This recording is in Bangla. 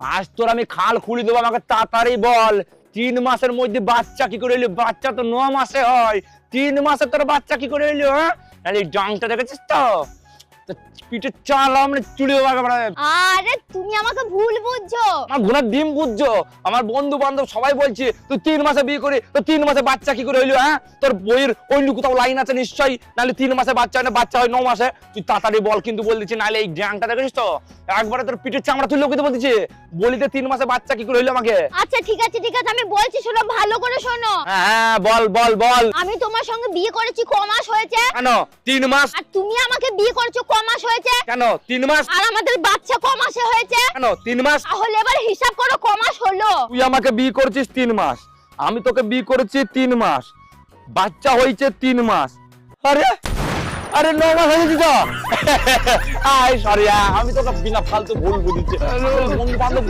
আজ তোর আমি খাল খুলি দেবো, আমাকে তাড়াতাড়ি বল 3 মাসের মধ্যে বাচ্চা কি করে এলো? বাচ্চা তো 9 মাসে হয়, 3 মাসে তোর বাচ্চা কি করে এলো? হ্যাঁ, তাহলে এই ডাংটা দেখেছিস তো? পিঠে চালাম চুলি দেবো একেবারে। আরে তুমি আমাকে ভুল বুঝছো। আমার ঘোড়ার ডিম বুঝছো? আমার বন্ধু বান্ধব সবাই বলছে তুই 3 মাসে বিয়ে করে তো 3 মাসে বাচ্চা কি করে হইলো? হ্যাঁ, তোর বইয়ের অন্য কোথাও লাইন আছে নিশ্চয়ই, নাহলে 3 মাসে বাচ্চা হয় না, বাচ্চা হয় 9 মাসে। তুই তাড়াতাড়ি বল কিন্তু বল দিচ্ছি, নাহলে এই ডাংটা দেখেছিস তো একবারে তোর পিঠের চামড়া তুলে লোকে বলতেছে বলিতে 3 মাসে বাচ্চা কি করে হইলো আমাকে। আচ্ছা ঠিক আছে আমি বলছি, শোনো ভালো করে শোনো। হ্যাঁ বল বল বল। আমি তোমার সঙ্গে বিয়ে করেছি ক মাস হয়েছে? কেন 3 মাস? আর তুমি আমাকে বিয়ে করেছো ক মাস হয়েছে? কেন 3 মাস? আর আমাদের বাচ্চা ক মাসে হয়েছে? কেন 3 মাস? তাহলে এবার হিসাব করো ক মাস হলো। তুই আমাকে বিয়ে করেছিস 3 মাস, আমি তোকে বিয়ে করেছি 3 মাস, বাচ্চা হয়েছে 3 মাস। আরে আরে 9 মাস হয়েছে তো। আই সরি, আমি তোকে বিনা ফালতু ভুল বুঝিছি। বন্ধু বান্ধব